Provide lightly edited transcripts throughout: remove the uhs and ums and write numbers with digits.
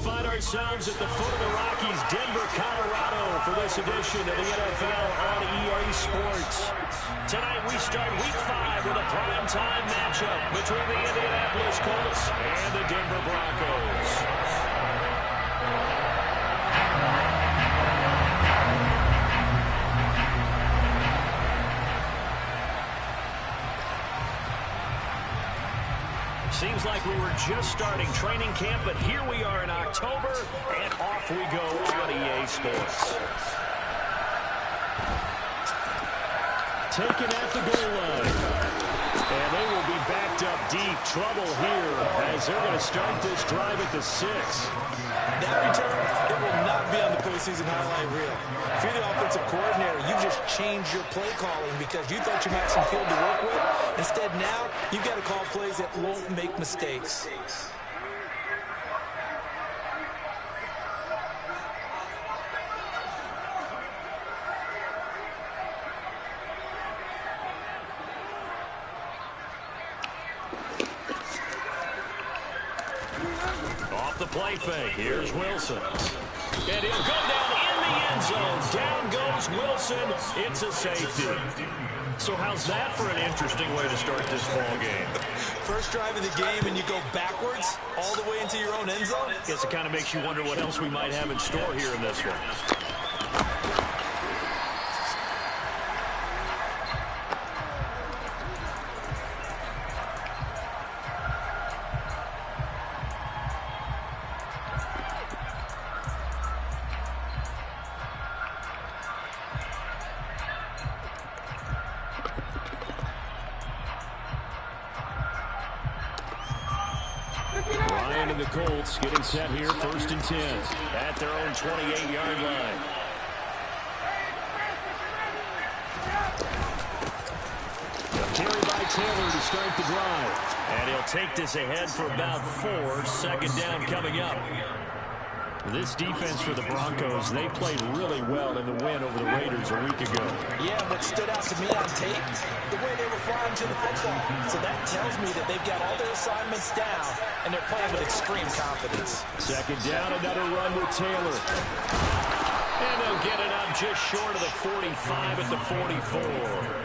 find ourselves at the foot of the Rockies, Denver, Colorado, for this edition of the NFL on EA Sports. Tonight we start Week 5 with a primetime matchup between the Indianapolis Colts and the Denver Broncos. Seems like we were just starting training camp, but here we are in October, and off we go on EA Sports. Taken at the goal line. And they will be backed up deep. Trouble here as they're going to start this drive at the 6. That return, it will not be on the postseason highlight reel. If you're the offensive coordinator, you just changed your play calling because you thought you had some field to work with. Instead, now, you've got to call plays that won't make mistakes. Off the play fake, here's Wilson. And he'll go down in the end zone. Down goes Wilson. It's a safety. So how's that for an interesting way to start this ball game? First drive of the game and you go backwards all the way into your own end zone? Guess it kind of makes you wonder what else we might have in store here in this one. Ryan and the Colts getting set here, 1st and 10 at their own 28-yard line. A carry by Taylor to start the drive. And he'll take this ahead for about 4. Second down coming up. This defense for the Broncos, they played really well in the win over the Raiders a week ago. Yeah, what stood out to me on tape, the way they were flying to the football. So that tells me that they've got all their assignments down, and they're playing with extreme confidence. Second down, another run with Taylor. And they'll get it up just short of the 45 at the 44.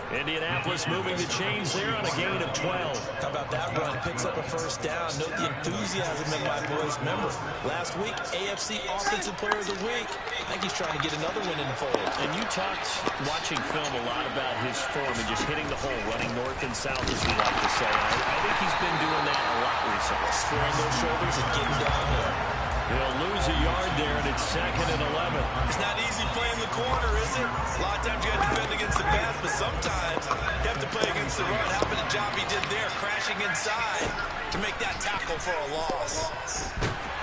Indianapolis moving the chains there on a gain of 12. How about that run? Picks up a first down. Note the enthusiasm in my boys. Remember, last week, AFC Offensive Player of the Week. I think he's trying to get another win in the fold. And you talked, watching film, a lot about his form and just hitting the hole, running north and south, as we like to say. I think he's been doing that a lot recently. Squaring those shoulders and getting downhill. He'll lose a yard there, and it's 2nd and 11. It's not easy playing the corner, is it? A lot of times you have to defend against the pass, but sometimes you have to play against the run. How about the job he did there, crashing inside to make that tackle for a loss.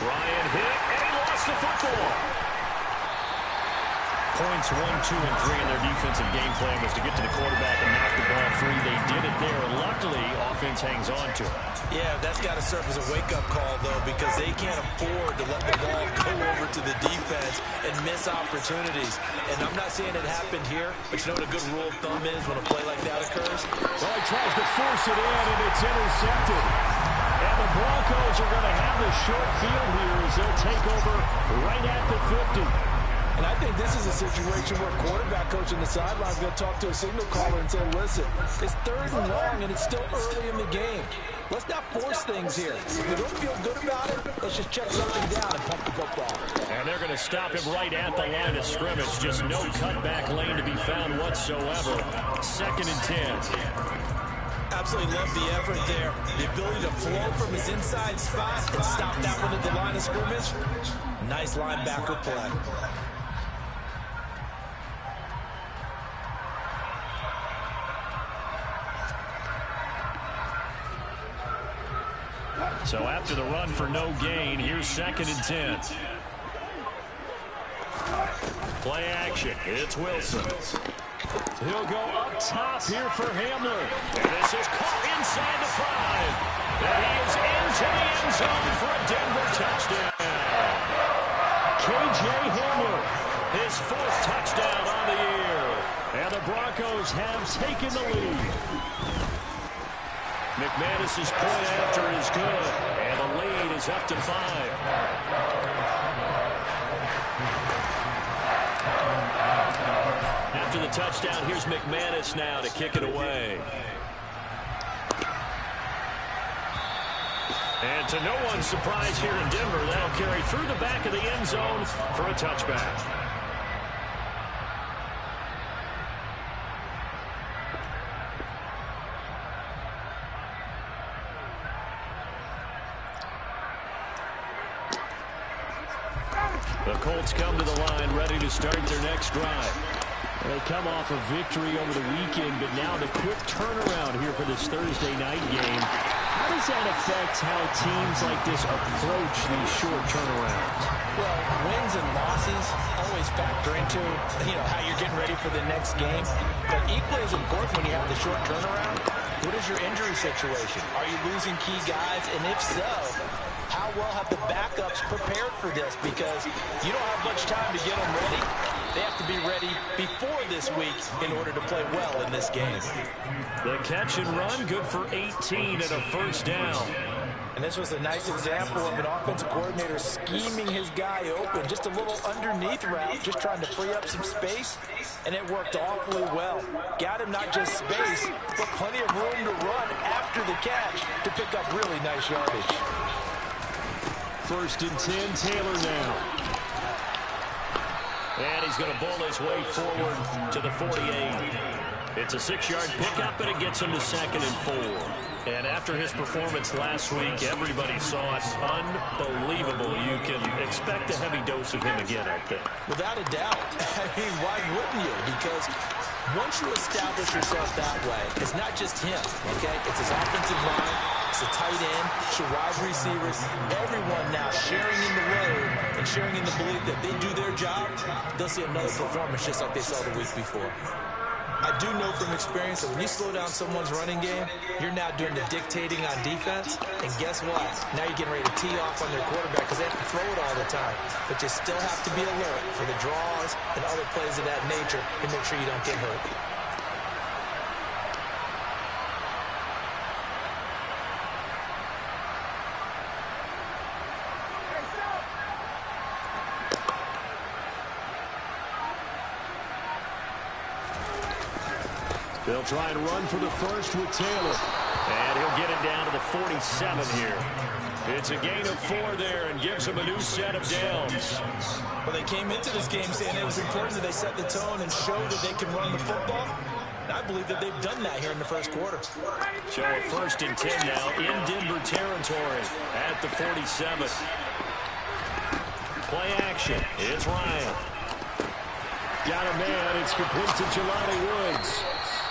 Ryan hit, and he lost the football. Points 1, 2, and 3 in their defensive game plan was to get to the quarterback and knock the ball free. They did it there, and luckily, offense hangs on to it. Yeah, that's got to serve as a wake-up call, though, because they can't afford to let the ball go over to the defense and miss opportunities. And I'm not saying it happened here, but you know what a good rule of thumb is when a play like that occurs? Well, he tries to force it in, and it's intercepted. And the Broncos are going to have the short field here as they'll take over right at the 50. And I think this is a situation where quarterback coach on the sideline is going to talk to a signal caller and say, listen, it's 3rd and long, and it's still early in the game. Let's not force things here. If we don't feel good about it, let's just check something down and pump the football. And they're going to stop him right at the line of scrimmage. Just no cutback lane to be found whatsoever. 2nd and 10. Absolutely love the effort there. The ability to flow from his inside spot and stop that one at the line of scrimmage. Nice linebacker play. So after the run for no gain, here's 2nd and 10. Play action. It's Wilson. He'll go up top here for Hamler. And this is caught inside the 5. And he is into the end zone for a Denver touchdown. K.J. Hamler, his 4th touchdown on the year. And the Broncos have taken the lead. McManus's point after is good, and the lead is up to 5. After the touchdown, here's McManus now to kick it away. And to no one's surprise here in Denver, that'll carry through the back of the end zone for a touchback. The Colts come to the line, ready to start their next drive. They come off a victory over the weekend, but now the quick turnaround here for this Thursday night game. How does that affect how teams like this approach these short turnarounds? Well, wins and losses always factor into, how you're getting ready for the next game. But equally as important when you have the short turnaround, what is your injury situation? Are you losing key guys? And if so, how well have the backups prepared for this? Because you don't have much time to get them ready. They have to be ready before this week in order to play well in this game. The catch and run, good for 18 and a first down. And this was a nice example of an offensive coordinator scheming his guy open. Just a little underneath route, just trying to free up some space. And it worked awfully well. Got him not just space, but plenty of room to run after the catch to pick up really nice yardage. 1st and 10, Taylor now. And he's going to bowl his way forward to the 48. It's a 6-yard pickup, and it gets him to 2nd and 4. And after his performance last week, everybody saw it. Unbelievable. You can expect a heavy dose of him again, I think. Without a doubt. I mean, why wouldn't you? Because once you establish yourself that way, it's not just him, okay? It's his offensive line, it's the tight end, it's your wide receivers, everyone now sharing in the load and sharing in the belief that they do their job, they'll see another performance just like they saw the week before. I do know from experience that when you slow down someone's running game, you're now doing the dictating on defense. And guess what? Now you're getting ready to tee off on their quarterback because they have to throw it all the time. But you still have to be alert for the draws and other plays of that nature to make sure you don't get hurt. They'll try and run for the first with Taylor. And he'll get it down to the 47 here. It's a gain of 4 there and gives them a new set of downs. Well, they came into this game saying it was important that they set the tone and show that they can run the football. And I believe that they've done that here in the first quarter. So a 1st and 10 now in Denver territory at the 47. Play action. It's Ryan. Got a man. It's complete to Jelani Woods.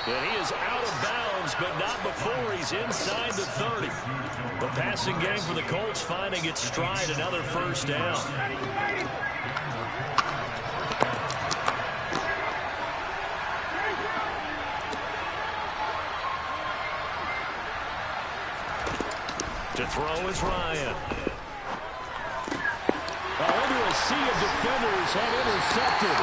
And he is out of bounds, but not before he's inside the 30. The passing game for the Colts finding its stride, another first down. To throw is Ryan. Under a sea of defenders and intercepted.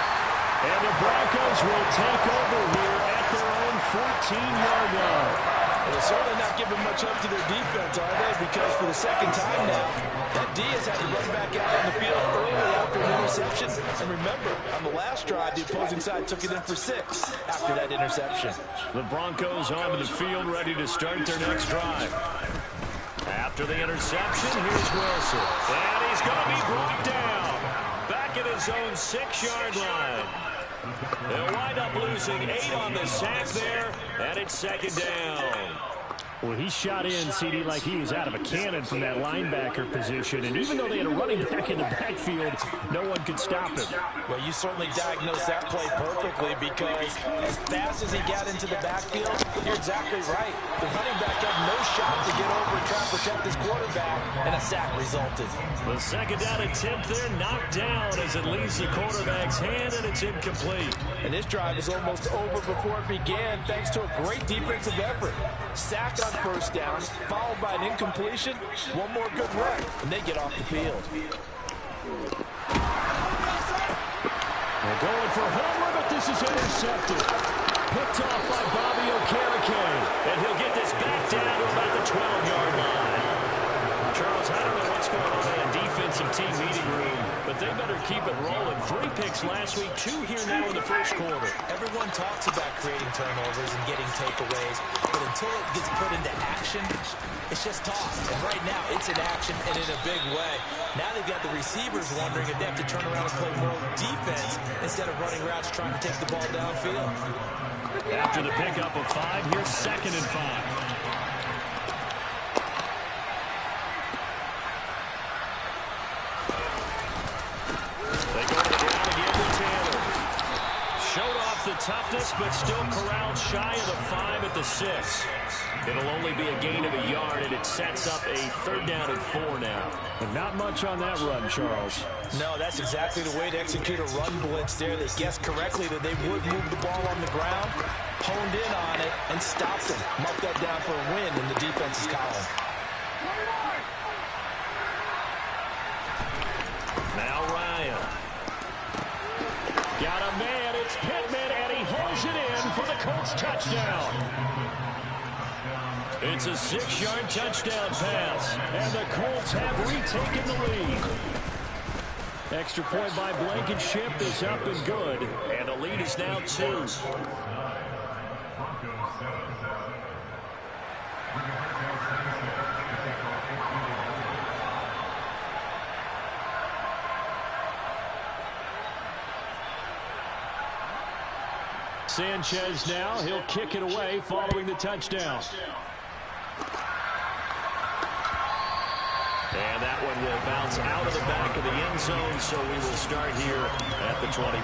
And the Broncos will take over here at their own 14-yard line. Well, they're certainly not giving much up to their defense, are they? Because for the second time now, that D has had to run back out on the field early after an interception. And remember, on the last drive, the opposing side took it in for 6 after that interception. The Broncos onto the field, ready to start their next drive. After the interception, here's Wilson. And he's going to be brought down back at his own 6-yard line. They'll wind up losing 8 on the sack there, and it's 2nd down. Well, he shot in, CD, like he was out of a cannon from that linebacker position. And even though they had a running back in the backfield, no one could stop him. Well, you certainly diagnosed that play perfectly because as fast as he got into the backfield, you're exactly right. The running back had no shot to get over and try to protect his quarterback, and a sack resulted. The 2nd down attempt there knocked down as it leaves the quarterback's hand, and it's incomplete. And this drive is almost over before it began thanks to a great defensive effort. Sack on first down, followed by an incompletion, one more good run, and they get off the field. They're going for Homer, but this is intercepted. Picked off by Bobby Okereke, and he'll get this back down to about the 12-yard line. Charles, I don't know what's going on in defensive team meeting room, but they better keep it rolling. 3 picks last week, 2 here now in the first quarter. Everyone talks about creating turnovers and getting takeaways, but until it gets put into action, it's just talk. And right now, it's in action and in a big way. Now they've got the receivers wondering if they have to turn around and play more defense instead of running routes trying to take the ball downfield. After the pickup of 5, here's 2nd and 5. The toughness, but still corralled shy of the 5 at the 6. It'll only be a gain of a yard, and it sets up a 3rd down and 4 now. And not much on that run, Charles. No, that's exactly the way to execute a run blitz there. They guessed correctly that they would move the ball on the ground, honed in on it, and stopped them. Marked that down for a win in the defense's column. Now Ryan. Got a man, it's Pittman, and he holds it in for the Colts touchdown. It's a 6-yard touchdown pass, and the Colts have retaken the lead. Extra point by Blankenship is up and good, and the lead is now 2. Sanchez now, he'll kick it away following the touchdown. And that one will bounce out of the back of the end zone, so we will start here at the 25.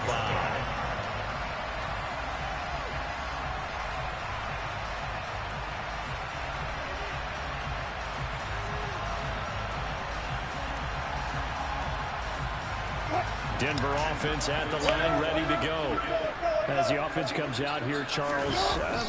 Denver offense at the line, ready to go. As the offense comes out here, Charles,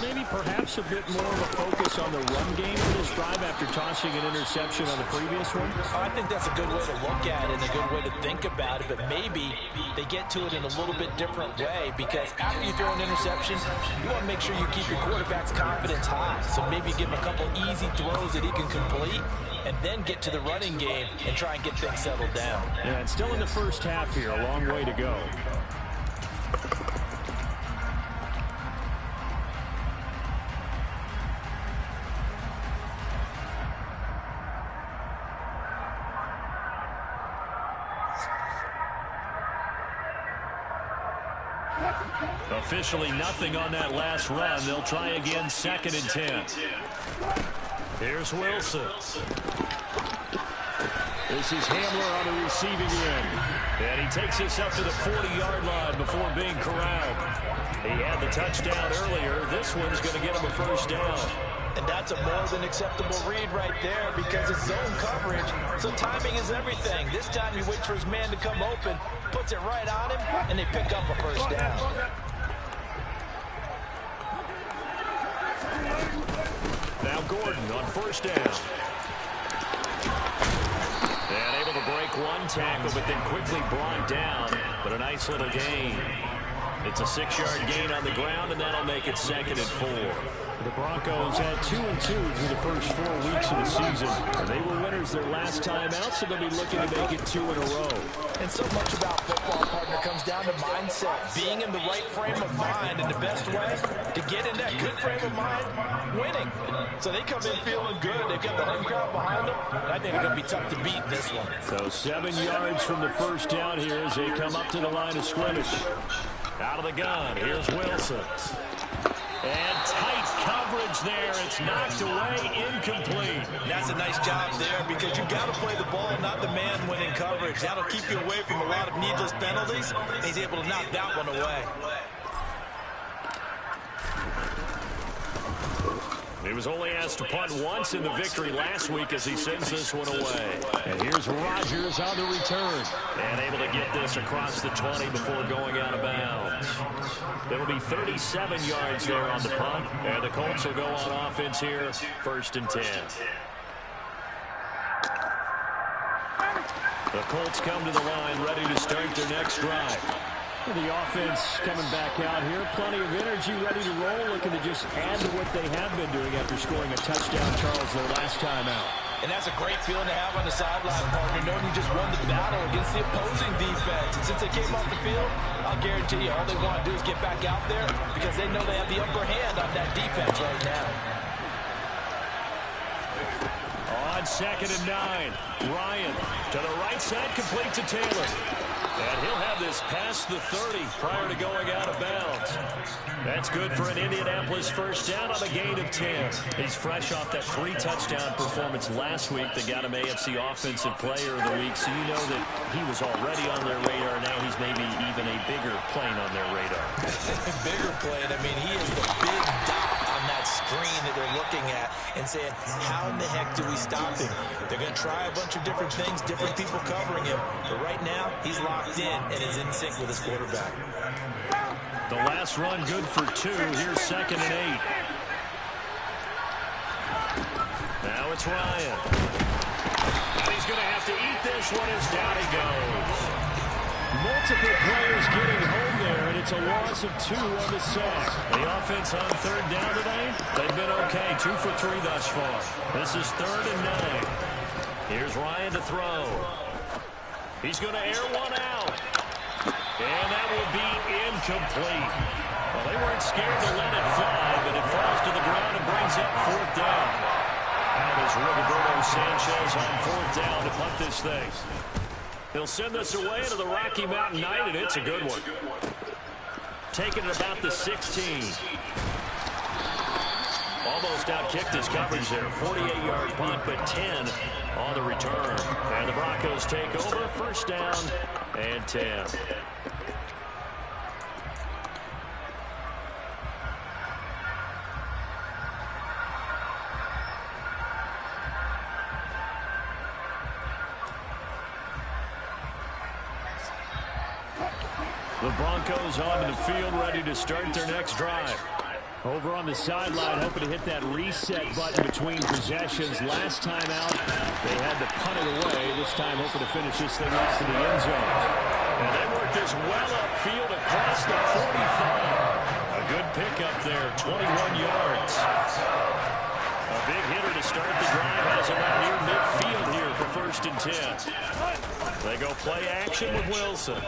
maybe perhaps a bit more of a focus on the run game for this drive after tossing an interception on the previous one? I think that's a good way to look at it and a good way to think about it, but maybe they get to it in a little bit different way, because after you throw an interception, you want to make sure you keep your quarterback's confidence high. So maybe give him a couple easy throws that he can complete, and then get to the running game and try and get things settled down. Yeah, and still in the first half here, a long way to go. Officially nothing on that last run. They'll try again, 2nd and 10. Here's Wilson. This is Hamler on the receiving end. And he takes this up to the 40-yard line before being corralled. He had the touchdown earlier. This one's going to get him a 1st down. And that's a more than acceptable read right there, because it's zone coverage, so timing is everything. This time he waits for his man to come open, puts it right on him, and they pick up a 1st down. Now Gordon on 1st down. And able to break one tackle, but then quickly brought down. But a nice little gain. It's a 6-yard gain on the ground, and that'll make it 2nd and 4. The Broncos had 2-2 through the first 4 weeks of the season. And they were winners their last time out, so they'll be looking to make it 2 in a row. And so much about football, partner, comes down to mindset. Being in the right frame of mind, and the best way to get in that good frame of mind, winning. So they come in feeling good. They've got the home crowd behind them. And I think they're going to be tough to beat in this one. So 7 yards from the 1st down here as they come up to the line of scrimmage. Out of the gun, here's Wilson. And tight coverage there. It's knocked away, incomplete. That's a nice job there, because you've got to play the ball, not the man when in coverage. That'll keep you away from a lot of needless penalties. He's able to knock that one away. He was only asked to punt once in the victory last week as he sends this one away. And here's Rodgers on the return. And able to get this across the 20 before going out of bounds. It'll be 37 yards there on the punt. And the Colts will go on offense here, 1st and 10. The Colts come to the line ready to start their next drive. The offense coming back out here. Plenty of energy, ready to roll, looking to just add to what they have been doing after scoring a touchdown, Charles, their last time out. And that's a great feeling to have on the sideline, partner, knowing you just won the battle against the opposing defense. And since they came off the field, I'll guarantee you all they want to do is get back out there because they know they have the upper hand on that defense right now. On 2nd and 9, Ryan to the right side, complete to Taylor. And he'll have this past the 30 prior to going out of bounds. That's good for an Indianapolis first down on a gain of 10. He's fresh off that 3-touchdown performance last week that got him AFC Offensive Player of the Week. So you know that he was already on their radar. Now he's maybe even a bigger plane on their radar. Bigger plane. I mean, he is the big dot on that screen that they're looking at and saying, how in the heck do we stop him? They're going to try a bunch of different things, different people covering him. But right now, he's locked in and is in sync with his quarterback. The last run good for 2. Here's 2nd and 8. Now it's Ryan. And he's going to have to eat this one as down he goes. Multiple players getting home there, and it's a loss of 2 on the sack. The offense on 3rd down today, they've been okay. 2 for 3 thus far. This is 3rd and 9. Here's Ryan to throw. He's going to air one out. And that will be incomplete. Well, they weren't scared to let it fly, but it falls to the ground and brings up 4th down. That is Roberto Sanchez on 4th down to punt this thing. He'll send this away to the Rocky Mountain Knight, and it's a good one. Taking it about the 16. Almost out-kicked his coverage there. 48-yard punt, but 10 on the return. And the Broncos take over. First down and 10. The Broncos onto the field, ready to start their next drive. Over on the sideline, hoping to hit that reset button between possessions. Last time out, they had to punt it away. This time, hoping to finish this thing off in the end zone. And they work this well upfield across the 45. A good pickup there, 21 yards. A big hitter to start the drive. Has him out near midfield here for 1st and 10. They go play action with Wilson.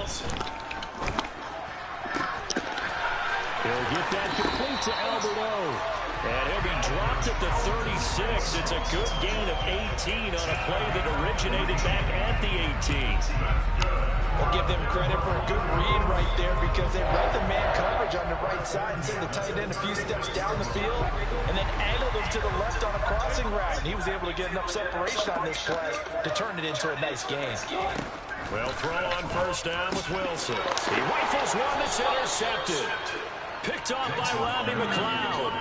He'll get that complete to Alberto. And he'll be dropped at the 36. It's a good gain of 18 on a play that originated back at the 18. We'll give them credit for a good read right there because they read the man coverage on the right side and sent the tight end a few steps down the field and then angled him to the left on a crossing route. And he was able to get enough separation on this play to turn it into a nice gain. Well, throw on 1st down with Wilson. He rifles one that's intercepted. Picked off by Rodney McLeod.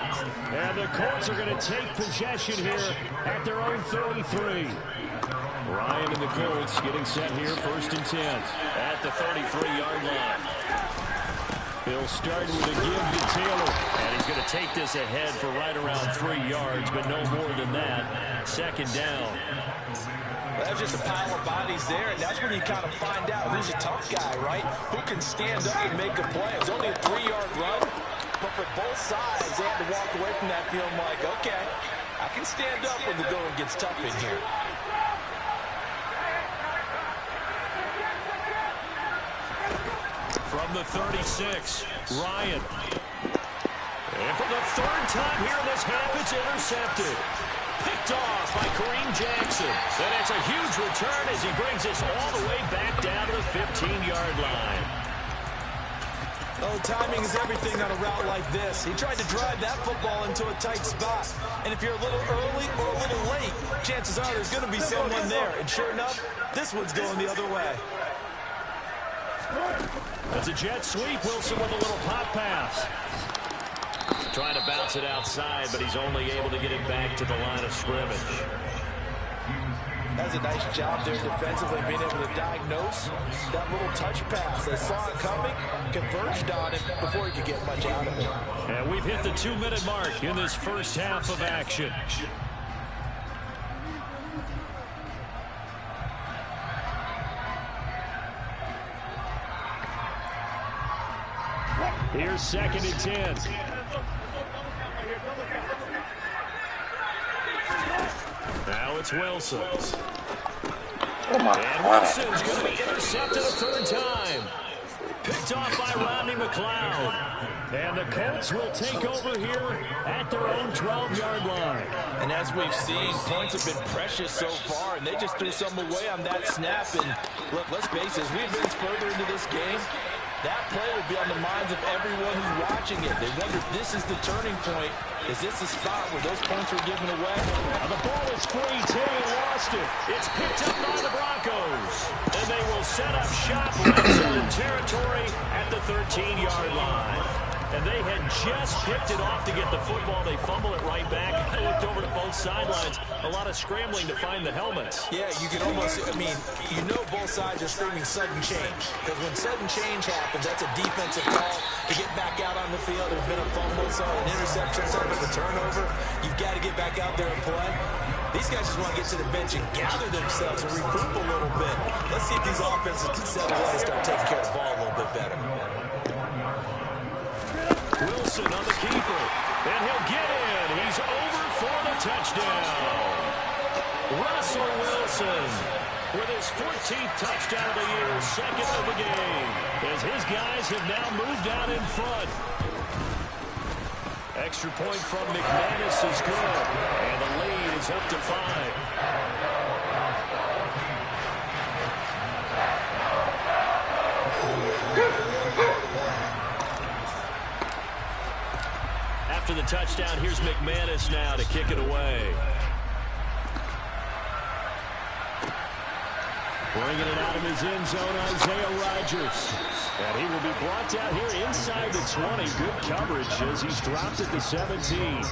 And the Colts are going to take possession here at their own 33. Ryan and the Colts getting set here, 1st and 10 at the 33-yard line. He'll start with a give to Taylor. And he's going to take this ahead for right around 3 yards, but no more than that. 2nd down. That's just a pile of bodies there, and that's when you kind of find out who's a tough guy, right? Who can stand up and make a play. It was only a 3-yard run, but for both sides, they had to walk away from that feeling like, okay, I can stand up when the going gets tough in here. From the 36, Ryan. And for the 3rd time here in this half, it's intercepted. Picked off by Kareem Jackson. And it's a huge return as he brings us all the way back down to the 15-yard line. Oh, timing is everything on a route like this. He tried to drive that football into a tight spot. And if you're a little early or a little late, chances are there's going to be someone there. And sure enough, this one's going the other way. That's a jet sweep. Wilson with a little pop pass. Trying to bounce it outside, but he's only able to get it back to the line of scrimmage. That's a nice job there defensively, being able to diagnose that little touch pass. They saw it coming, converged on it before he could get much out of it. And we've hit the 2-minute mark in this first half of action. Here's 2nd and 10. Now it's Wilson. Oh my And God. Wilson's going to be intercepted a 3rd time. Picked off by Rodney McLeod. And the Colts will take over here at their own 12-yard line. And as we've seen, points have been precious so far, and they just threw some away on that snap. And look, let's face it, as we advance further into this game, that play will be on the minds of everyone who's watching it. They wonder if this is the turning point. Is this the spot where those points were given away? Now the ball is free. Taylor lost it. It's picked up by the Broncos. And they will set up shop red zone territory at the 13-yard line. And they had just picked it off to get the football. They fumble it right back. I looked over to both sidelines. A lot of scrambling to find the helmets. Yeah, you can almost, you know both sides are screaming sudden change. Because when sudden change happens, that's a defensive call to get back out on the field. There's been a fumble, so an interception, sort of a turnover. You've got to get back out there and play. These guys just want to get to the bench and gather themselves and regroup a little bit. Let's see if these offenses can settle in and start taking care of the ball a little bit better. Wilson on the keeper, and he'll get in. He's over for the touchdown. Russell Wilson with his 14th touchdown of the year, 2nd of the game, as his guys have now moved out in front. Extra point from McManus is good, and the lead is up to 5. After the touchdown, here's McManus now to kick it away. Bringing it out of his end zone, Isaiah Rodgers. And he will be brought down here inside the 20. Good coverage as he's dropped at the 17.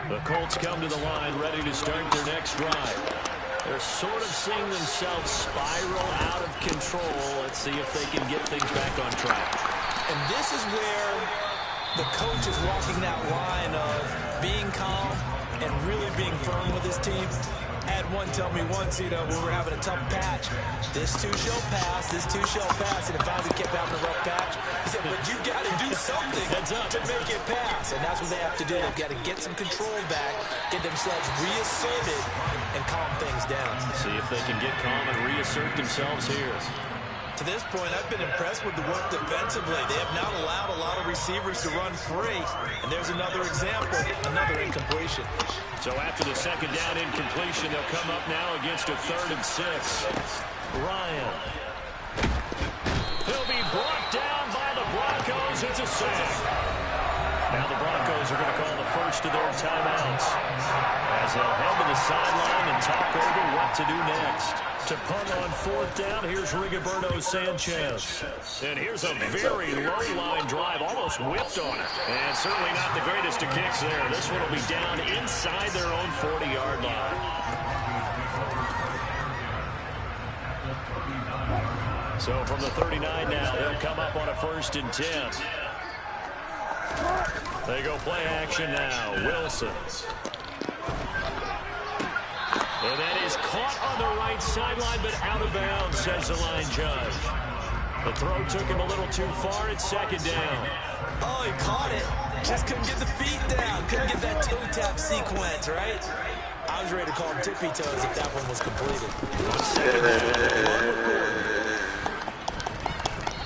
The Colts come to the line, ready to start their next drive. They're sort of seeing themselves spiral out of control. Let's see if they can get things back on track. And this is where the coach is walking that line of being calm and really being firm with his team. I had one tell me once, when we're having a tough patch, this too shall pass, this too shall pass. And if I kept having a rough patch, he said, but you got to do something to make it pass. And that's what they have to do. They've got to get some control back, get themselves reasserted, and calm things down. See if they can get calm and reassert themselves here. To this point, I've been impressed with the work defensively. They have not allowed a lot of receivers to run free. And there's another example, another incompletion. So after the 2nd down incompletion, they'll come up now against a 3rd and 6. Ryan. He'll be brought down by the Broncos. It's a sack. Now the Broncos are going to call the first of their timeouts as they'll head to the sideline and talk over what to do next. To punt on 4th down, here's Rigoberto Sanchez. And here's a very low-line drive, almost whipped on it. And certainly not the greatest of kicks there. This one will be down inside their own 40-yard line. So from the 39 now, they'll come up on a 1st and 10. They go play action now. Wilson. And that is caught on the right sideline, but out of bounds, says the line judge. The throw took him a little too far. It's 2nd down. Oh, he caught it. Just couldn't get the feet down. Couldn't get that toe tap sequence, right? I was ready to call him tippy toes if that one was completed.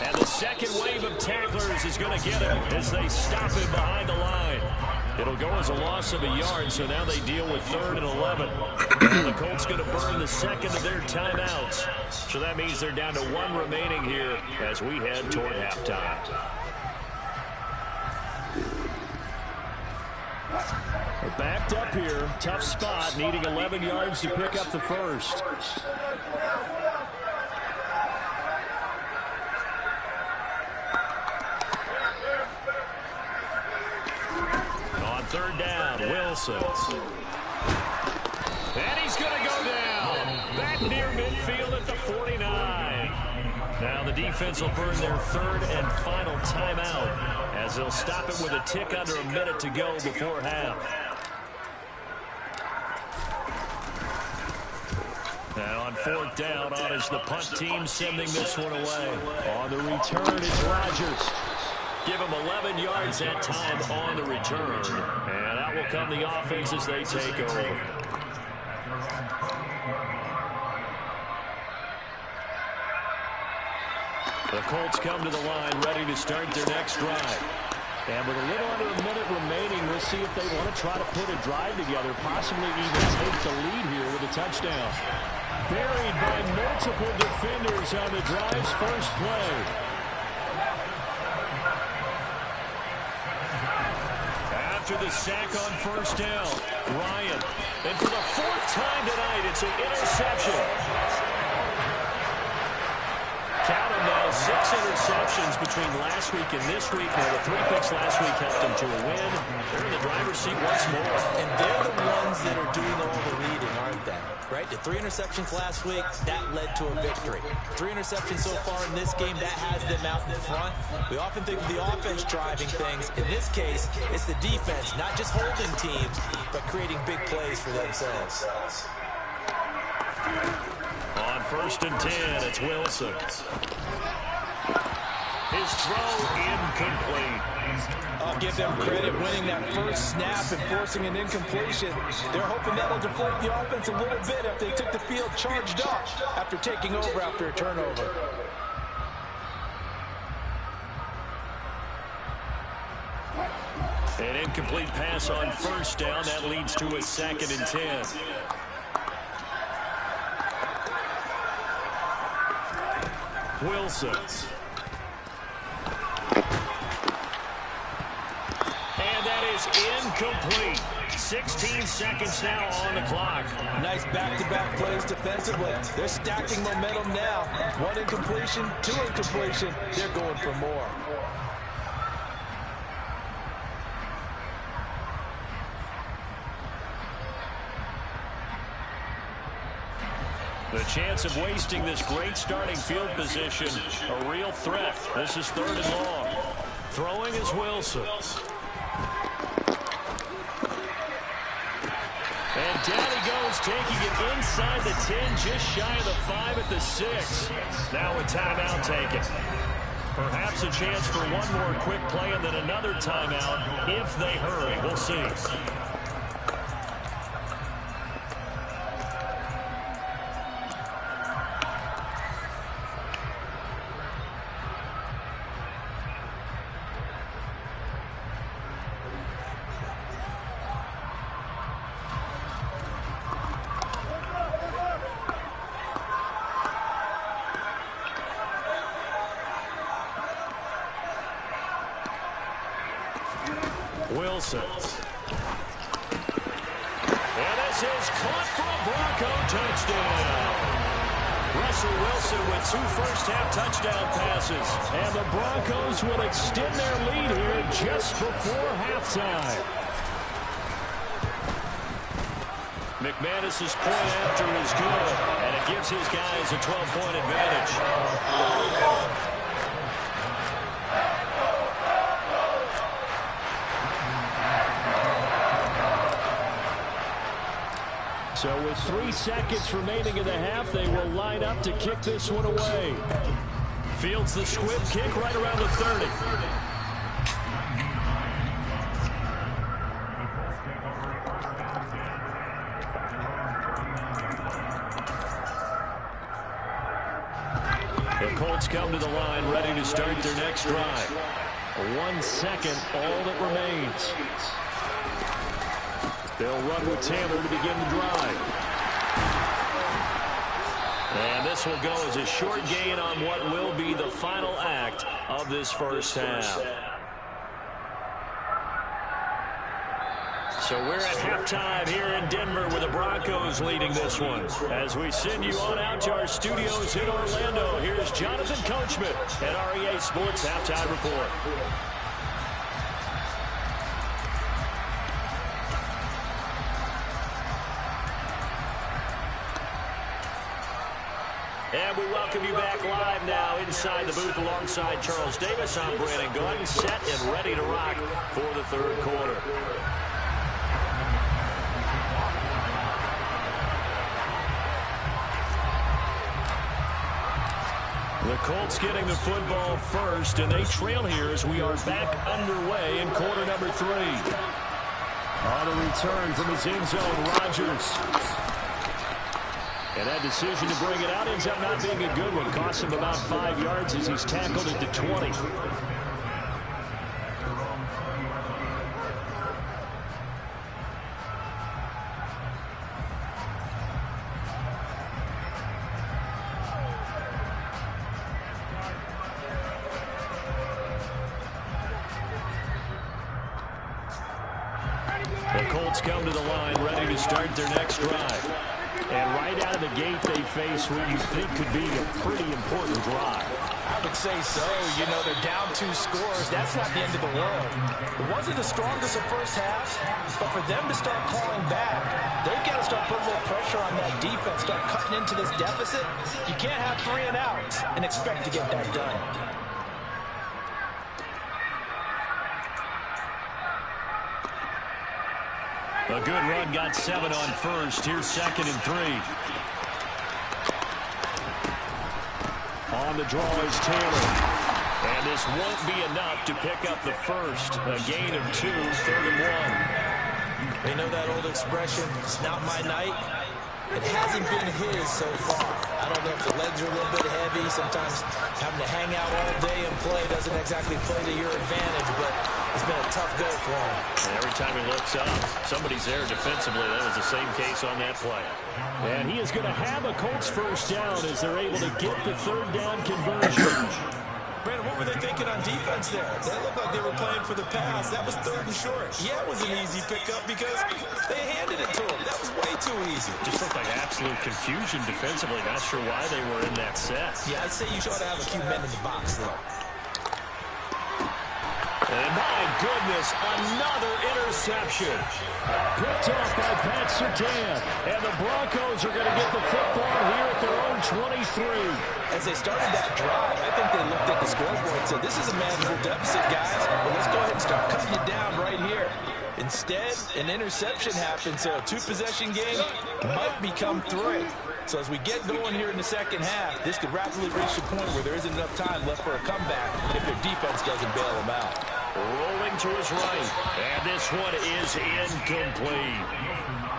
And the second wave of tacklers is going to get him as they stop him behind the line. It'll go as a loss of a yard, so now they deal with 3rd and 11. And the Colts going to burn the 2nd of their timeouts. So that means they're down to 1 remaining here as we head toward halftime. They're backed up here. Tough spot, needing 11 yards to pick up the first. On 3rd down, Wilson. And he's going to go down. Back near midfield at the 49. Now the defense will burn their third and final timeout as they'll stop it with a tick under a minute to go before half. And on fourth down, on is the punt team sending this one away. On the return, it's Rodgers. Give him 11 yards that time on the return. And out will come the offense as they take over. The Colts come to the line, ready to start their next drive. And with a little under a minute remaining, we'll see if they want to try to put a drive together, possibly even take the lead here with a touchdown. Buried by multiple defenders on the drive's first play. After the sack on first down, Ryan. And for the fourth time tonight, it's an interception. Count them now, 6 interceptions between last week and this week. Now, the 3 picks last week helped them to a win. They're in the driver's seat once more. And they're the ones that are doing all the leading, aren't they? Right? The 3 interceptions last week, that led to a victory. 3 interceptions so far in this game, that has them out in front. We often think of the offense driving things. In this case, it's the defense, not just holding teams, but creating big plays for themselves. On first and 10, it's Wilson. His throw incomplete. I'll give them credit winning that first snap and forcing an incompletion. They're hoping that'll deflate the offense a little bit if they took the field charged up after taking over after a turnover. An incomplete pass on first down. That leads to a 2nd and 10. Wilson. And that is incomplete. 16 seconds now on the clock. Nice back-to-back plays defensively. They're stacking momentum now. 1 incompletion, 2 incompletion. They're going for more. The chance of wasting this great starting field position, a real threat. This is 3rd and long. Throwing is Wilson. And down he goes, taking it inside the 10, just shy of the 5 at the 6. Now a timeout taken. Perhaps a chance for one more quick play and then another timeout if they hurry. We'll see. Wilson. And this is caught for a Bronco touchdown. Russell Wilson with 2 first-half touchdown passes. And the Broncos will extend their lead here just before halftime. McManus's point after is good, and it gives his guys a 12-point advantage. So with 3 seconds remaining in the half, they will line up to kick this one away. Fields the squib kick right around the 30. The Colts come to the line, ready to start their next drive. 1 second, all that remains. They'll run with Taylor to begin the drive. And this will go as a short gain on what will be the final act of this first half. So we're at halftime here in Denver with the Broncos leading this one. As we send you on out to our studios in Orlando, here's Jonathan Coachman at REA Sports Halftime Report. And we welcome you back live now inside the booth alongside Charles Davis. I'm Brandon Gaudin, set and ready to rock for the third quarter. The Colts getting the football first, and they trail here as we are back underway in quarter number 3. On a return from his end zone, Rodgers. And that decision to bring it out ends up not being a good one. Cost him about 5 yards as he's tackled at the 20. The Colts come to the line ready to start their next drive. And right out of the gate, they face what you think could be a pretty important drive. I would say so. You know, they're down 2 scores. That's not the end of the world. It wasn't the strongest of first halves, but for them to start clawing back, they've got to start putting a little pressure on that defense, start cutting into this deficit. You can't have 3 and outs and expect to get that done. A good run, got 7 on first. Here's 2nd and 3. On the draw is Taylor. And this won't be enough to pick up the first. A gain of 2, 3rd and 1. They know that old expression, it's not my night. It hasn't been his so far. I don't know if the legs are a little bit heavy. Sometimes having to hang out all day and play doesn't exactly play to your advantage, but it's been a tough go for him. And every time he looks up, somebody's there defensively. That was the same case on that play. And he is going to have a Colts first down as they're able to get the 3rd down conversion. Brandon, what were they thinking on defense there? They looked like they were playing for the pass. That was 3rd and short. Yeah, it was an easy pickup because they handed it to him. That was way too easy. Just looked like absolute confusion defensively. Not sure why they were in that set. Yeah, I'd say you ought to have a few men in the box, though. And my goodness, another interception. Picked off by Pat Surtain. And the Broncos are going to get the football here at their own 23. As they started that drive, I think they looked at the scoreboard and said, this is a manageable deficit, guys, but let's go ahead and start cutting it down right here. Instead, an interception happened, so a 2-possession game might become 3. So as we get going here in the second half, this could rapidly reach the point where there isn't enough time left for a comeback if their defense doesn't bail them out. Rolling to his right, and this one is incomplete.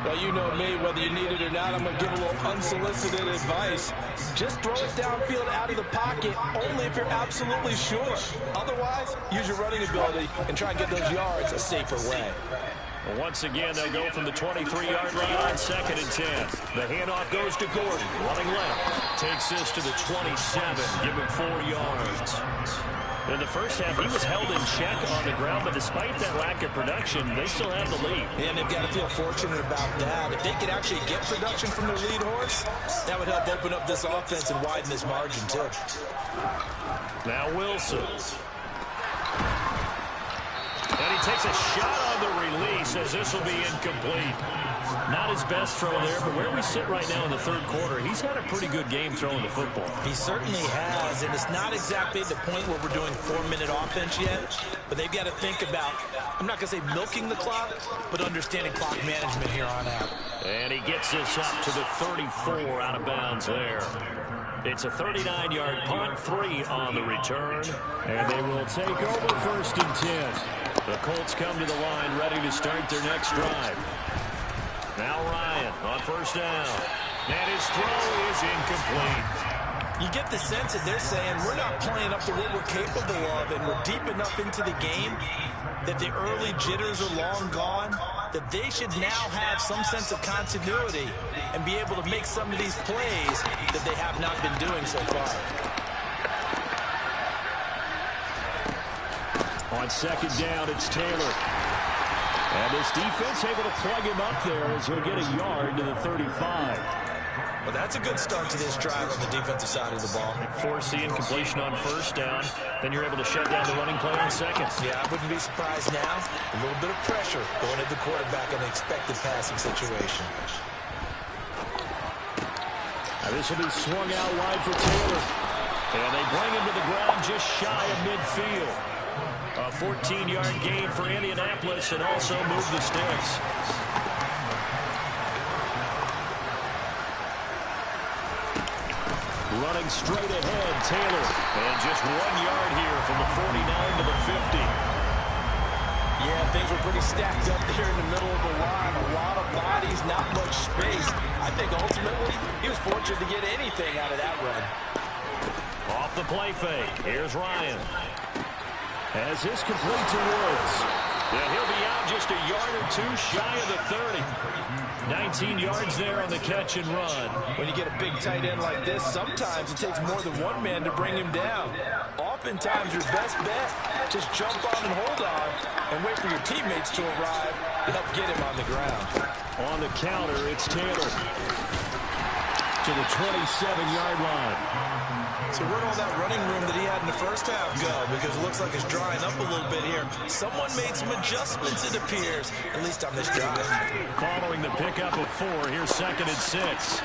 Well, you know me, whether you need it or not, I'm going to give a little unsolicited advice. Just throw it downfield out of the pocket, only if you're absolutely sure. Otherwise, use your running ability and try and get those yards a safer way. Well, once again, they'll go from the 23-yard line on 2nd and 10. The handoff goes to Gordon, running left. Takes this to the 27, give him 4 yards. In the first half, he was held in check on the ground, but despite that lack of production, they still have the lead. And they've got to feel fortunate about that. If they could actually get production from their lead horse, that would help open up this offense and widen this margin, too. Now Wilson. And he takes a shot on the release as this will be incomplete. Not his best throw there, but where we sit right now in the 3rd quarter, he's had a pretty good game throwing the football. He certainly has, and it's not exactly the point where we're doing 4-minute offense yet, but they've got to think about, I'm not going to say milking the clock, but understanding clock management here on out. And he gets this up to the 34 out of bounds there. It's a 39-yard punt, 3 on the return, and they will take over 1st and 10. The Colts come to the line ready to start their next drive. Now Ryan on 1st down. And his throw is incomplete. You get the sense that they're saying we're not playing up to what we're capable of, and we're deep enough into the game that the early jitters are long gone, that they should now have some sense of continuity and be able to make some of these plays that they have not been doing so far. On 2nd down, it's Taylor. And this defense able to plug him up there as he'll get a yard to the 35. Well, that's a good start to this drive on the defensive side of the ball. Force the incompletion on 1st down. Then you're able to shut down the running play on 2nd. Yeah, I wouldn't be surprised now. A little bit of pressure going at the quarterback in an expected passing situation. This will be swung out wide for Taylor. And they bring him to the ground just shy of midfield. A 14-yard gain for Indianapolis and also move the sticks. Running straight ahead, Taylor. And just 1 yard here from the 49 to the 50. Yeah, things were pretty stacked up there in the middle of the line. A lot of bodies, not much space. I think ultimately he was fortunate to get anything out of that run. Off the play fake. Here's Ryan. As this complete to Woods. Yeah, he'll be out just a yard or two shy of the 30. 19 yards there on the catch and run. When you get a big tight end like this, sometimes it takes more than one man to bring him down. Oftentimes your best bet, just jump on and hold on and wait for your teammates to arrive to help get him on the ground. On the counter, it's Taylor to the 27-yard line. So where'd all that running room that he had in the first half go? Because it looks like it's drying up a little bit here. Someone made some adjustments, it appears, at least on this drive. Following the pickup of 4, here's 2nd and 6.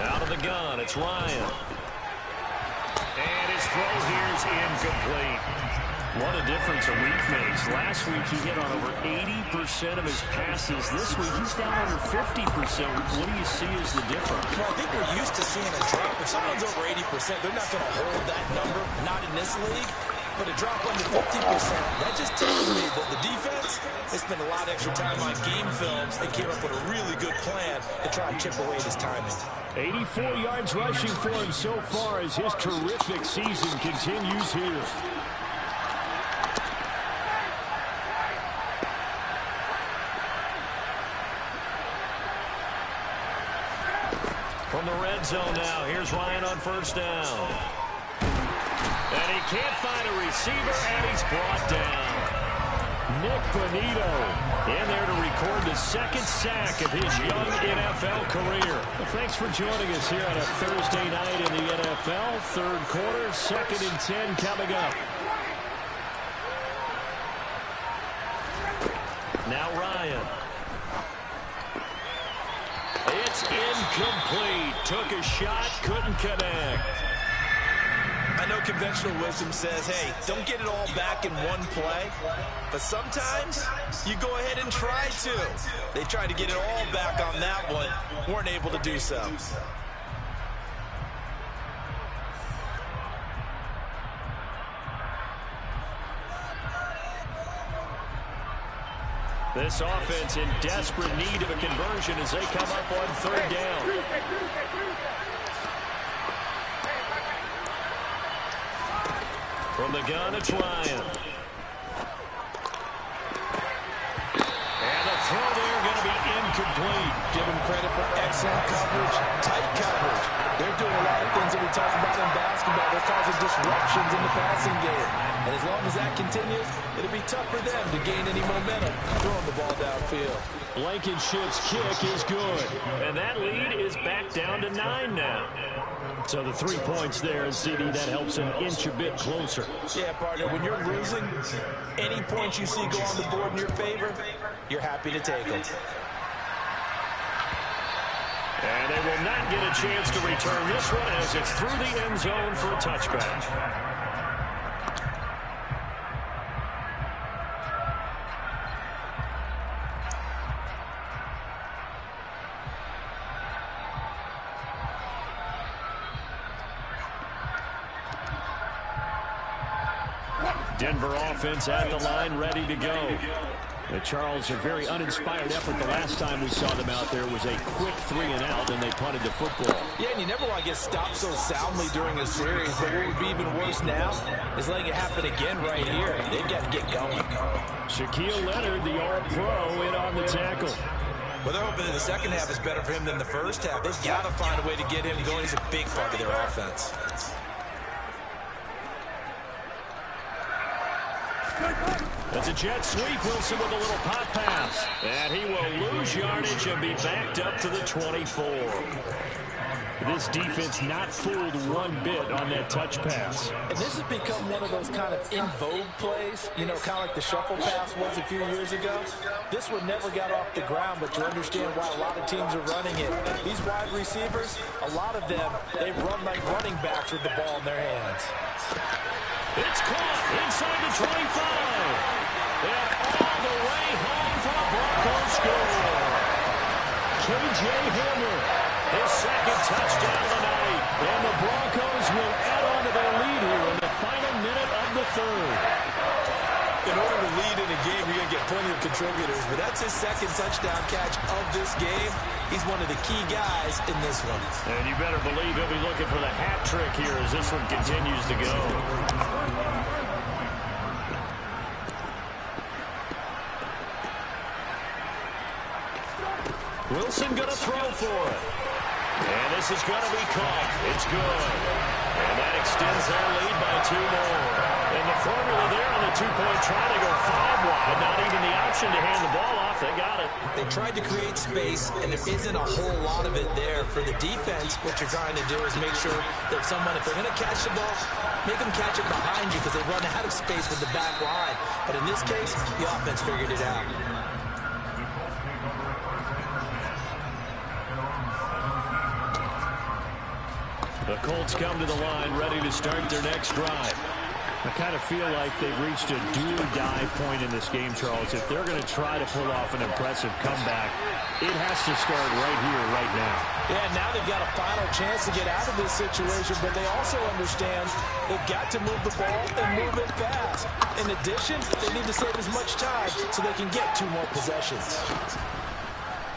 Out of the gun, it's Ryan. And his throw here is incomplete. What a difference a week makes. Last week he hit on over 80% of his passes. This week he's down under 50%. What do you see as the difference? Well, I think we're used to seeing a drop. If someone's over 80%, they're not going to hold that number, not in this league. But a drop under 50%, that just tells me that the defense has spent a lot of extra time on game films and came up with a really good plan to try and chip away at his timing. 84 yards rushing for him so far as his terrific season continues here. From the red zone now, here's Ryan on first down. And he can't find a receiver, and he's brought down. Nick Bonito in there to record the 2nd sack of his young NFL career. Well, thanks for joining us here on a Thursday night in the NFL. 3rd quarter, 2nd and 10 coming up. Now Ryan. It's incomplete. Took a shot, couldn't connect. I know conventional wisdom says, hey, don't get it all back in one play. But sometimes you go ahead and try to. They tried to get it all back on that one. Weren't able to do so. This offense in desperate need of a conversion as they come up on 3rd down. From the gun, it's Ryan. And the throw there going to be incomplete. Give him credit for excellent coverage, tight coverage. They're doing a lot of things that we talk about in basketball. They're causing disruptions in the passing game. And as long as that continues, it'll be tough for them to gain any momentum throwing the ball downfield. Blankenship's kick is good. And that lead is back down to 9 now. So the 3 points there, CD, that helps him inch a bit closer. Yeah, partner, when you're losing, any points you see go on the board in your favor, you're happy to take them. And they will not get a chance to return this one as it's through the end zone for a touchback. Denver offense at the line, ready to go. Charles, a very uninspired effort the last time we saw them out there was a quick 3 and out, and they punted the football. Yeah, and you never want to get stopped so soundly during a series, but what would be even worse now is letting it happen again right here. They've got to get going. Shaquille Leonard, the All-Pro, in on the tackle. Well, they're hoping that the second half is better for him than the first half. They've got to find a way to get him going. He's a big part of their offense. That's a jet sweep. Wilson with a little pop pass. And he will lose yardage and be backed up to the 24. This defense not fooled one bit on that touch pass. And this has become one of those kind of in vogue plays, you know, kind of like the shuffle pass was a few years ago. This one never got off the ground, but you understand why a lot of teams are running it. These wide receivers, a lot of them, they run like running backs with the ball in their hands. It's caught inside the 25. And all the way home for a Broncos score. K.J. Hamler, his second touchdown of the night. And the Broncos will add on to their lead here in the final minute of the third. In order to lead in a game, you're going to get plenty of contributors, but that's his second touchdown catch of this game. He's one of the key guys in this one. And you better believe he'll be looking for the hat trick here as this one continues to go. Wilson going to throw for it. And this is going to be caught. It's good. And that extends their lead by 2 more. And the formula there on the 2-point try to go 5 wide. Not even the option to hand the ball off. They got it. They tried to create space, and there isn't a whole lot of it there. For the defense, what you're trying to do is make sure that if they're going to catch the ball, make them catch it behind you because they run out of space with the back line. But in this case, the offense figured it out. The Colts come to the line, ready to start their next drive. I kind of feel like they've reached a do-or-die point in this game, Charles. If they're going to try to pull off an impressive comeback, it has to start right here, right now. Yeah, now they've got a final chance to get out of this situation, but they also understand they've got to move the ball and move it fast. In addition, they need to save as much time so they can get 2 more possessions.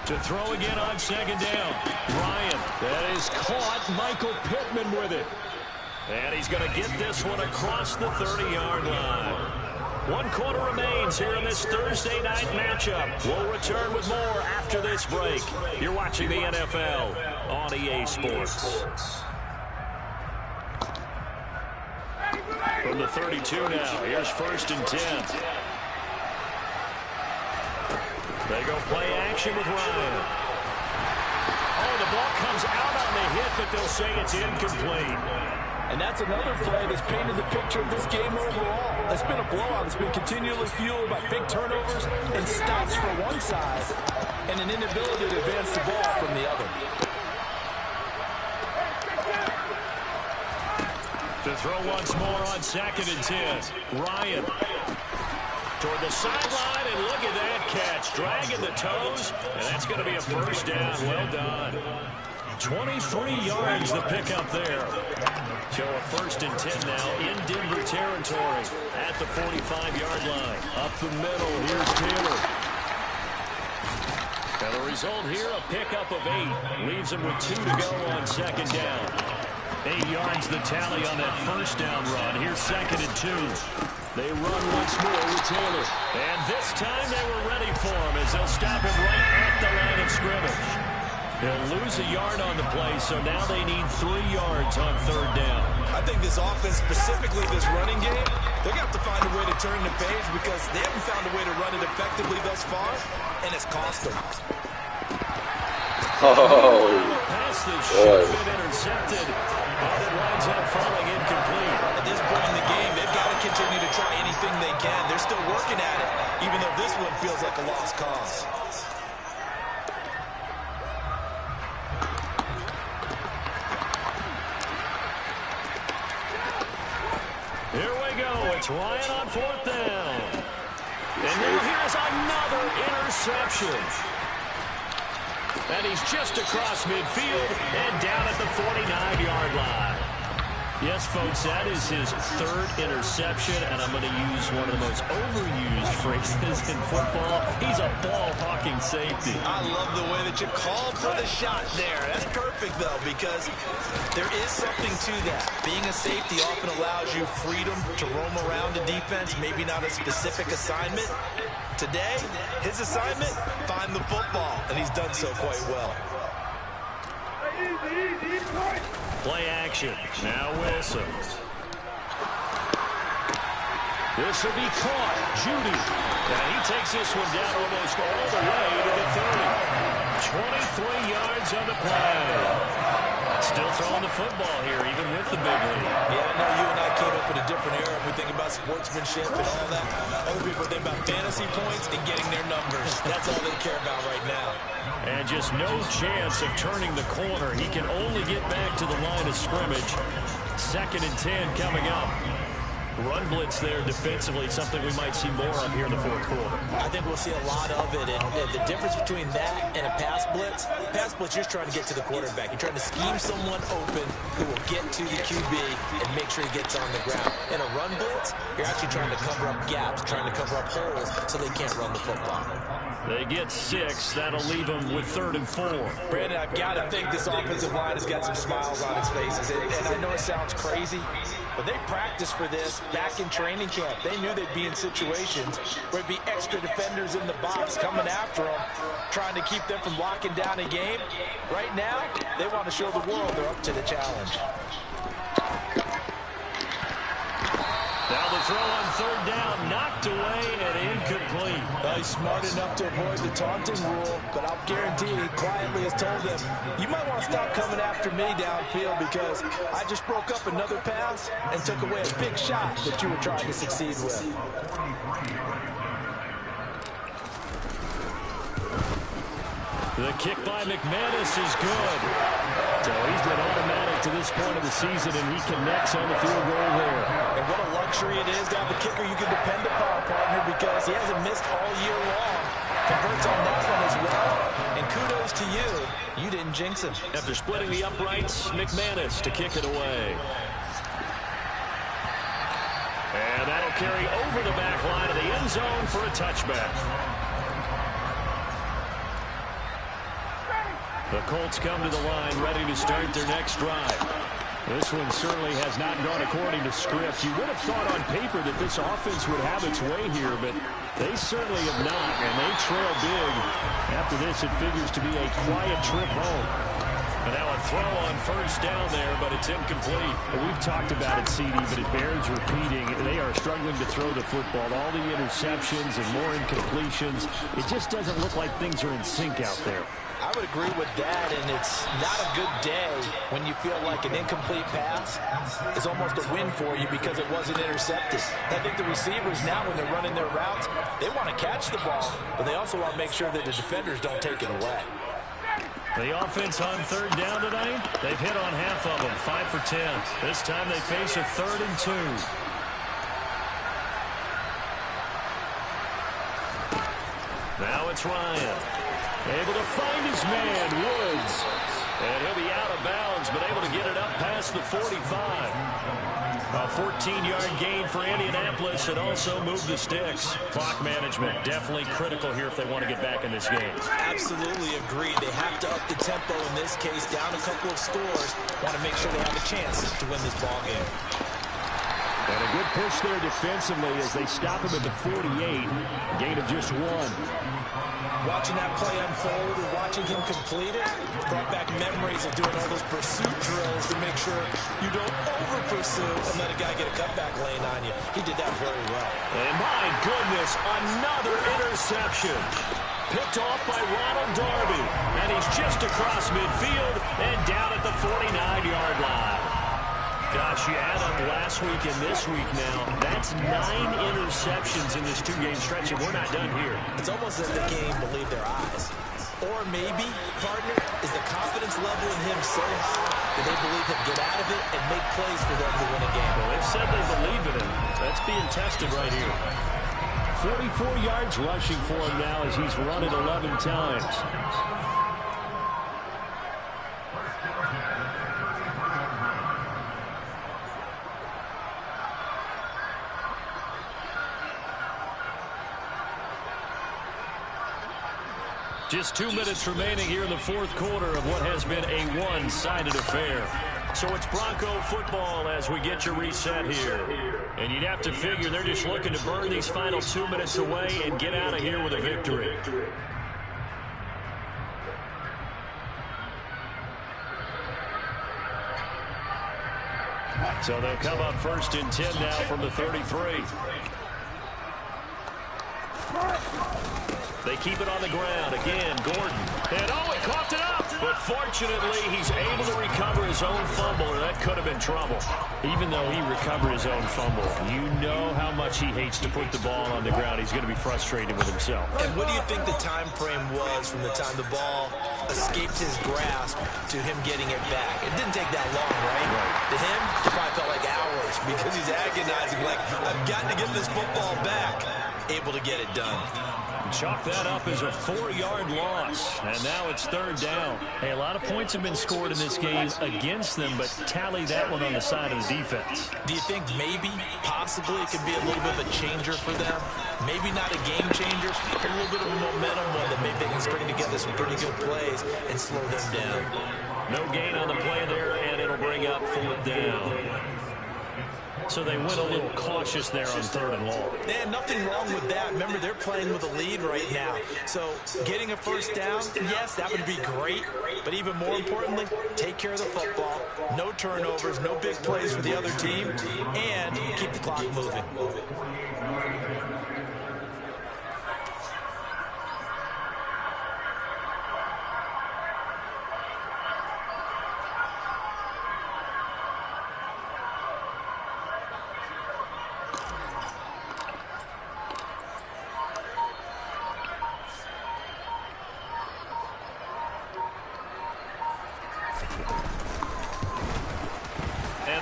To throw again on second down. Ryan, that is caught. Michael Pittman with it. And he's going to get this one across the 30-yard line. 1 quarter remains here in this Thursday night matchup. We'll return with more after this break. You're watching the NFL on EA Sports. From the 32 now, here's 1st and 10. They go play action with Ryan. Oh, the ball comes out on the hit, but they'll say it's incomplete. And that's another play that's painted the picture of this game overall. It's been a blowout. It's been continually fueled by big turnovers and stops for one side and an inability to advance the ball from the other. To throw once more on 2nd and 10. Ryan toward the sideline, and look at that catch. Dragging the toes, and that's going to be a 1st down. Well done. 23 yards the pickup there. So a 1st and 10 now in Denver territory at the 45-yard line. Up the middle, here's Taylor. And the result here, a pickup of 8. Leaves him with 2 to go on 2nd down. 8 yards the tally on that 1st down run. Here's 2nd and 2. They run once more with Taylor. And this time they were ready for him as they'll stop him right at the line of scrimmage. They'll lose a yard on the play, so now they need 3 yards on 3rd down. I think this offense, specifically this running game, they're going to have to find a way to turn the page because they haven't found a way to run it effectively thus far, and it's cost them. Oh, Pass that should have been intercepted, but it winds up falling incomplete. At this point in the game, they've got to continue to try anything they can. They're still working at it, even though this one feels like a lost cause. Here we go. It's Ryan on 4th down. And now here's another interception. And he's just across midfield and down at the 49-yard line. Yes, folks, that is his 3rd interception, and I'm going to use one of the most overused phrases in football. He's a ball-hawking safety. I love the way that you called for the shot there. That's perfect, though, because there is something to that. Being a safety often allows you freedom to roam around the defense, maybe not a specific assignment. Today, his assignment, find the football, and he's done so quite well. Play action. Now Wilson. This will be caught. Judy. And he takes this one down almost all the way to the 30. 23 yards on the play. Still throwing the football here, even with the big lead. Yeah, I know you and I came up in a different era. We think about sportsmanship and all that. Other people think about fantasy points and getting their numbers. That's all they care about right now. And just no chance of turning the corner. He can only get back to the line of scrimmage. 2nd and 10 coming up. Run blitz there defensively, something we might see more of here in the 4th quarter. I think we'll see a lot of it, and the difference between that and a pass blitz, you're just trying to get to the quarterback. You're trying to scheme someone open who will get to the QB and make sure he gets on the ground. In a run blitz, you're actually trying to cover up gaps, trying to cover up holes so they can't run the football. They get 6. That'll leave them with 3rd and 4. Brandon, I've got to think this offensive line has got some smiles on its faces. And I know it sounds crazy, but they practiced for this back in training camp. They knew they'd be in situations where it'd be extra defenders in the box coming after them, trying to keep them from locking down a game. Right now, they want to show the world they're up to the challenge. Now the throw on 3rd down, knocked away and incomplete. Well, he's smart enough to avoid the taunting rule, but I'll guarantee he quietly has told them, you might want to stop coming after me downfield because I just broke up another pass and took away a big shot that you were trying to succeed with. The kick by McManus is good. So he's been automatic to this point of the season, and he connects on the field goal there. And what a luxury it is to have a kicker you can depend upon, partner, because he hasn't missed all year long. Converts on that one as well. And kudos to you. You didn't jinx him. After splitting the uprights, McManus to kick it away. And that'll carry over the back line of the end zone for a touchback. The Colts come to the line, ready to start their next drive. This one certainly has not gone according to script. You would have thought on paper that this offense would have its way here, but they certainly have not, and they trail big. After this, it figures to be a quiet trip home. And now a throw on 1st down there, but it's incomplete. We've talked about it, CD, but it bears repeating. They are struggling to throw the football. All the interceptions and more incompletions. It just doesn't look like things are in sync out there. I would agree with that, and it's not a good day when you feel like an incomplete pass is almost a win for you because it wasn't intercepted. I think the receivers now, when they're running their routes, they want to catch the ball, but they also want to make sure that the defenders don't take it away. The offense on 3rd down tonight, they've hit on half of them, 5 for 10. This time they face a 3rd and 2. Now it's Ryan. Able to find his man, Woods. And he'll be out of bounds, but able to get it up past the 45. A 14-yard gain for Indianapolis and also move the sticks. Clock management definitely critical here if they want to get back in this game. Absolutely agreed. They have to up the tempo in this case, down a couple of scores. Want to make sure they have a chance to win this ball game. And a good push there defensively as they stop him at the 48. Gain of just 1. Watching that play unfold and watching him complete it brought back memories of doing all those pursuit drills to make sure you don't over-pursue and let a guy get a cutback lane on you. He did that very well. And my goodness, another interception. Picked off by Ronald Darby. And he's just across midfield and down at the 49-yard line. Gosh, you add up last week and this week now. That's 9 interceptions in this 2-game stretch, and we're not done here. It's almost as if they can't even believe their eyes. Or maybe, partner, is the confidence level in him so high that they believe he'll get out of it and make plays for them to win a game. Well, they've said they believe in him. That's being tested right here. 44 yards rushing for him now as he's run it 11 times. Just 2 minutes remaining here in the 4th quarter of what has been a one-sided affair. So it's Bronco football as we get your reset here. And you'd have to figure they're just looking to burn these final 2 minutes away and get out of here with a victory. So they'll come up 1st and 10 now from the 33. They keep it on the ground. Again, Gordon. And, oh, it coughed it up. But fortunately, he's able to recover his own fumble, or that could have been trouble. Even though he recovered his own fumble, you know how much he hates to put the ball on the ground. He's going to be frustrated with himself. And what do you think the time frame was from the time the ball escaped his grasp to him getting it back? It didn't take that long, right? To him, it probably felt like hours because he's agonizing, like, I've got to get this football back. Able to get it done. Chalk that up as a 4-yard loss, and now it's third down. Hey, a lot of points have been scored in this game against them, but tally that one on the side of the defense. Do you think maybe, possibly, it could be a little bit of a changer for them? Maybe not a game changer, but a little bit of a momentum one that maybe they can string together some pretty good plays and slow them down. No gain on the play there, and it'll bring up fourth down. So they went a little cautious there on third and long. Yeah, nothing wrong with that. Remember, they're playing with a lead right now. So getting a first down, yes, that would be great. But even more importantly, take care of the football. No turnovers, no big plays for the other team, and keep the clock moving.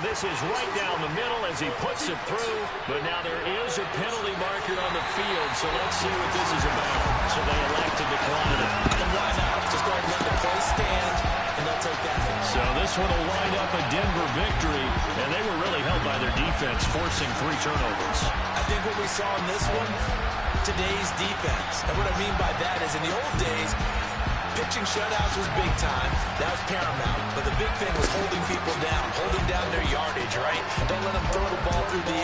This is right down the middle as he puts it through, but now there is a penalty marker on the field, so let's see what this is about. So they elect to decline it. And why not? Just go ahead and let the play stand, and they'll take that. So this one will wind up a Denver victory, and they were really held by their defense, forcing 3 turnovers. I think what we saw in this one, today's defense. And what I mean by that is in the old days, pitching shutouts was big time. That was paramount. But the big thing was holding people down, holding down their yardage, right? Don't let them throw the ball through the air.